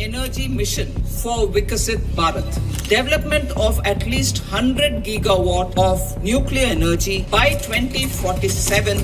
energy mission for Vikasit Bharat. Development of at least 100 gigawatt of nuclear energy by 2047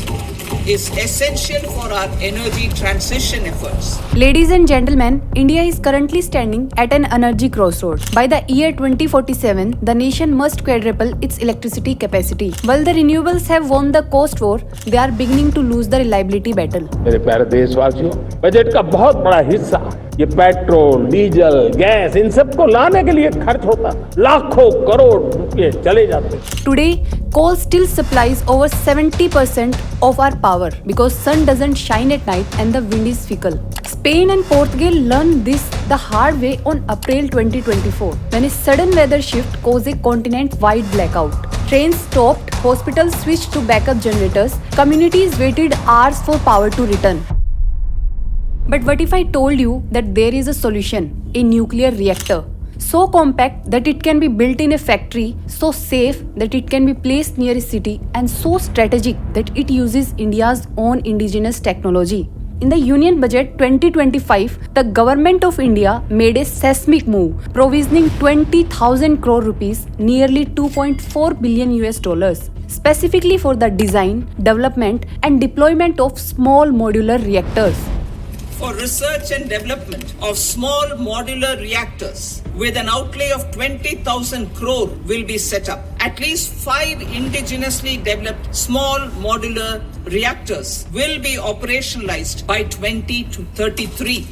is essential for our energy transition efforts. Ladies and gentlemen, India is currently standing at an energy crossroad. By the year 2047, the nation must quadruple its electricity capacity. While the renewables have won the cost war, they are beginning to lose the reliability battle. मेरे प्यारे देशवासियों, budget का बहुत बड़ा हिस्सा ये petrol, diesel, gas in सब को लाने के लिए खर्च होता, लाखों करोड़ रुपए चले जाते। Today, coal still supplies over 70% of our power because sun doesn't shine at night and the wind is fickle. Spain and Portugal learned this the hard way on April 2024 when a sudden weather shift caused a continent-wide blackout. Trains stopped, hospitals switched to backup generators, communities waited hours for power to return. But what if I told you that there is a solution, a nuclear reactor? So compact that it can be built in a factory, so safe that it can be placed near a city, and so strategic that it uses India's own indigenous technology. In the Union Budget 2025, the Government of India made a seismic move, provisioning 20,000 crore rupees, nearly 2.4 billion US dollars, specifically for the design, development, and deployment of small modular reactors. For research and development of small modular reactors with an outlay of 20,000 crore will be set up. At least 5 indigenously developed small modular reactors will be operationalized by 2033.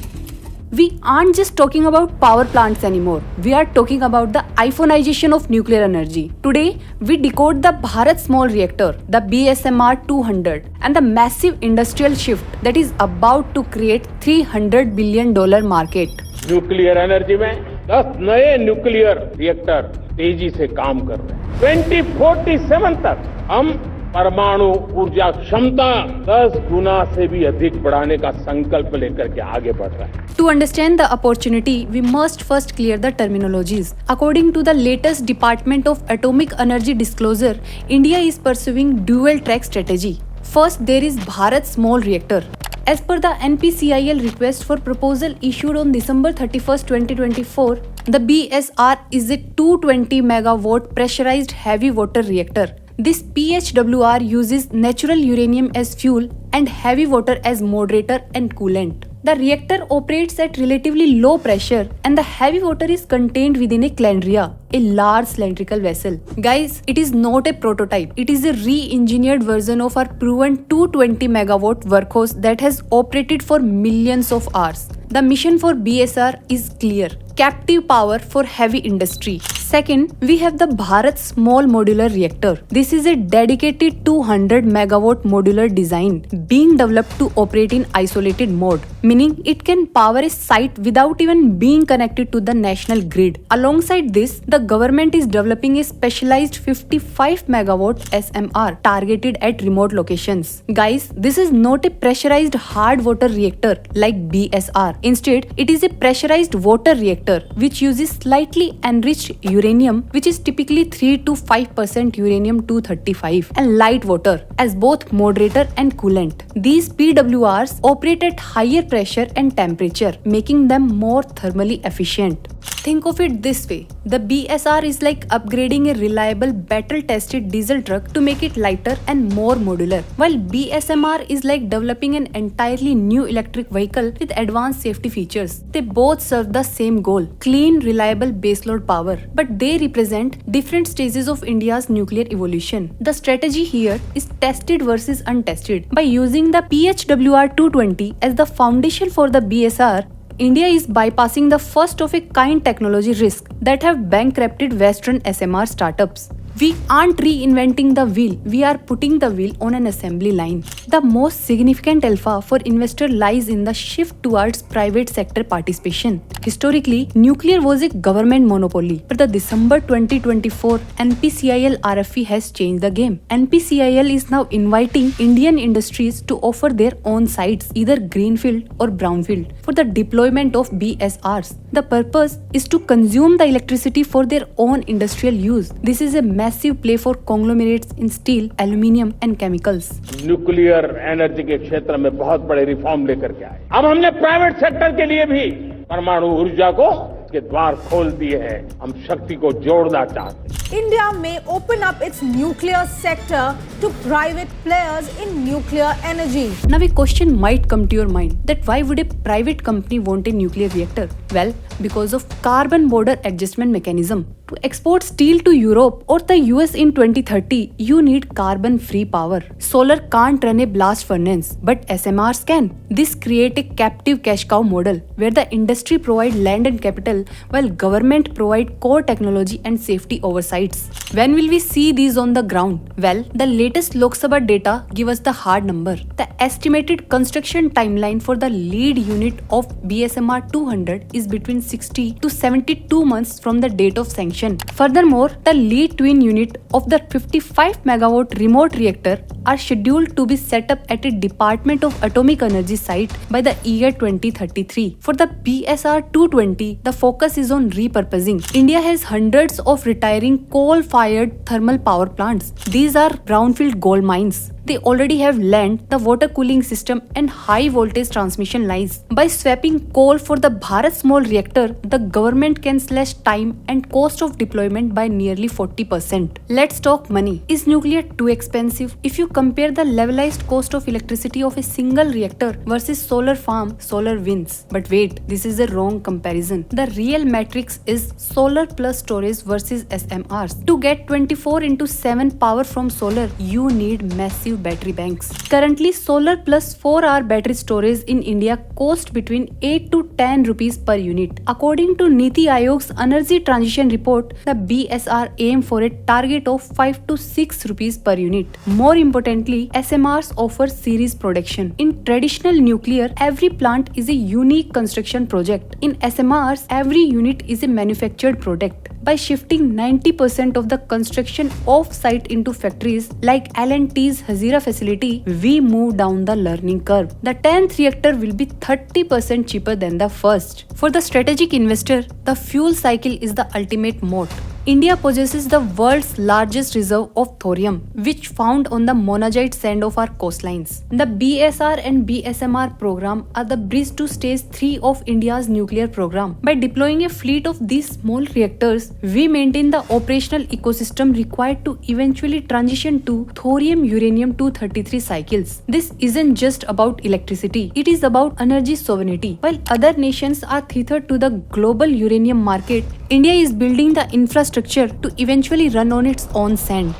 We aren't just talking about power plants anymore. We are talking about the iPhoneization of nuclear energy. Today, we decode the Bharat Small Reactor, the BSMR 200, and the massive industrial shift that is about to create $300 billion market. Nuclear energy में 10 नए nuclear reactor तेजी से काम कर रहे हैं। 2047 तक हम परमाणु ऊर्जा क्षमता 10 गुना से भी अधिक बढ़ाने का संकल्प लेकर के आगे बढ़ रहे हैं। To understand the opportunity, we must first clear the terminologies. According to the latest Department of Atomic Energy disclosure, India is pursuing dual-track strategy. First, there is Bharat Small Reactor. As per the NPCIL request for proposal issued on December 31st, 2024, the BSR is a 220 megawatt pressurized heavy water reactor. This PHWR uses natural uranium as fuel and heavy water as moderator and coolant. The reactor operates at relatively low pressure and the heavy water is contained within a calandria, a large cylindrical vessel. Guys, it is not a prototype. It is a re-engineered version of our proven 220 megawatt workhorse that has operated for millions of hours. The mission for BSR is clear: captive power for heavy industry. Second, we have the Bharat Small Modular Reactor. This is a dedicated 200 megawatt modular design being developed to operate in isolated mode, meaning it can power a site without even being connected to the national grid. Alongside this, the government is developing a specialized 55 megawatt SMR targeted at remote locations. Guys, this is not a pressurized hard water reactor like BSR. Instead, it is a pressurized water reactor which uses slightly enriched uranium, which is typically 3 to 5% uranium-235, and light water as both moderator and coolant. These PWRs operate at higher pressure and temperature, making them more thermally efficient. Think of it this way: the BSR is like upgrading a reliable battle-tested diesel truck to make it lighter and more modular, while BSMR is like developing an entirely new electric vehicle with advanced safety features. They both serve the same goal: clean, reliable baseload power, but they represent different stages of India's nuclear evolution. The strategy here is tested versus untested. By using the PHWR 220 as the foundation for the BSR, India is bypassing the first of a kind technology risk that have bankrupted Western SMR startups. We aren't reinventing the wheel, we are putting the wheel on an assembly line. The most significant alpha for investor lies in the shift towards private sector participation. Historically, nuclear was a government monopoly, but the December 2024 NPCIL RFP has changed the game. NPCIL is now inviting Indian industries to offer their own sites, either greenfield or brownfield, for the deployment of BSRs. The purpose is to consume the electricity for their own industrial use. This is a massive play for conglomerates in steel, aluminium and chemicals. Nuclear energy के क्षेत्र में बहुत बड़े reform लेकर के आए। अब हमने प्राइवेट सेक्टर के लिए भी परमाणु ऊर्जा को के द्वार खोल दिए हैं। हम शक्ति को जोड़ना चाहते हैं। India may open up its nuclear sector to private players in nuclear energy. Now a question might come to your mind that why would a private company want a nuclear reactor? Well, because of carbon border adjustment mechanism. To export steel to Europe or the US in 2030, you need carbon-free power. Solar can't run a blast furnace, but SMRs can. This creates a captive cash cow model where the industry provide land and capital while government provide core technology and safety oversights. When will we see these on the ground? Well, the latest Lok Sabha data give us the hard number. The estimated construction timeline for the lead unit of BSMR 200 is between 60 to 72 months from the date of sanction. Furthermore, the lead twin unit of the 55 megawatt remote reactor are scheduled to be set up at a Department of Atomic Energy site by the year 2033. For the BSR 220, the focus is on repurposing. India has hundreds of retiring coal-fired thermal power plants. These are brownfield gold mines. They already have land, the water cooling system and high voltage transmission lines. By swapping coal for the Bharat small reactor, the government can slash time and cost of deployment by nearly 40%. Let's talk money. Is nuclear too expensive? If you compare the levelized cost of electricity of a single reactor versus solar farm, solar wins. But wait, this is a wrong comparison. The real matrix is solar plus storage versus SMRs. To get 24/7 power from solar, you need massive battery banks. Currently, solar plus 4-hour battery storage in India cost between 8 to 10 rupees per unit. According to Niti Aayog's Energy Transition Report, the BSR aim for a target of 5 to 6 rupees per unit. More importantly, SMRs offer series production. In traditional nuclear, every plant is a unique construction project. In SMRs, every unit is a manufactured product. By shifting 90% of the construction off-site into factories like L&T's Hazira facility, we move down the learning curve. The 10th reactor will be 30% cheaper than the first. For the strategic investor, the fuel cycle is the ultimate moat. India possesses the world's largest reserve of thorium, which found on the monazite sand of our coastlines. The BSR and BSMR program are the bridge to stage 3 of India's nuclear program. By deploying a fleet of these small reactors, we maintain the operational ecosystem required to eventually transition to thorium-uranium-233 cycles. This isn't just about electricity, it is about energy sovereignty. While other nations are tethered to the global uranium market, India is building the infrastructure to eventually run on its own sand.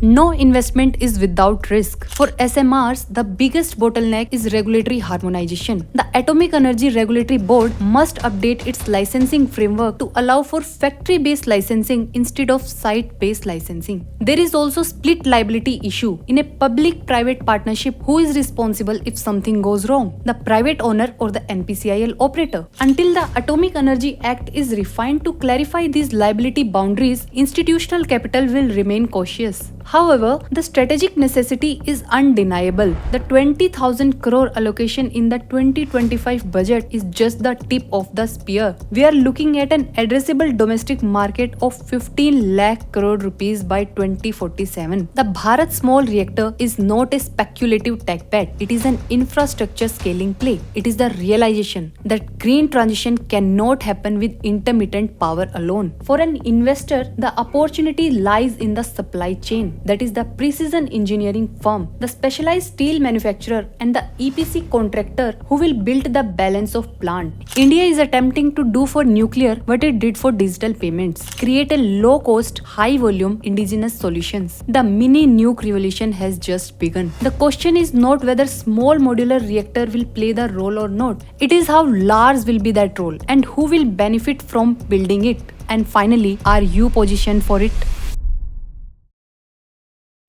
No investment is without risk. For SMRs, the biggest bottleneck is regulatory harmonization. The Atomic Energy Regulatory Board must update its licensing framework to allow for factory-based licensing instead of site-based licensing. There is also split liability issue. In a public-private partnership, who is responsible if something goes wrong? The private owner or the NPCIL operator? Until the Atomic Energy Act is refined to clarify these liability boundaries, institutional capital will remain cautious. However, the strategic necessity is undeniable. The 20,000 crore allocation in the 2025 budget is just the tip of the spear. We are looking at an addressable domestic market of 15 lakh crore rupees by 2047. The Bharat small reactor is not a speculative tech bet. It is an infrastructure scaling play. It is the realization that green transition cannot happen with intermittent power alone. For an investor, the opportunity lies in the supply chain. That is the precision engineering firm, the specialized steel manufacturer and the EPC contractor who will build the balance of plant. India is attempting to do for nuclear what it did for digital payments. Create a low-cost, high-volume indigenous solutions. The mini nuke revolution has just begun. The question is not whether small modular reactor will play the role or not. It is how large will be that role and who will benefit from building it. And finally, are you positioned for it?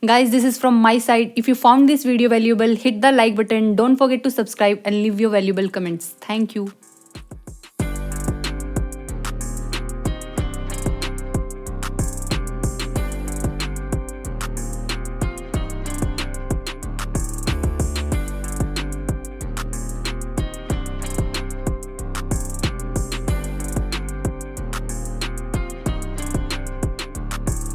Guys, this is from my side. If you found this video valuable, hit the like button. Don't forget to subscribe and leave your valuable comments. Thank you.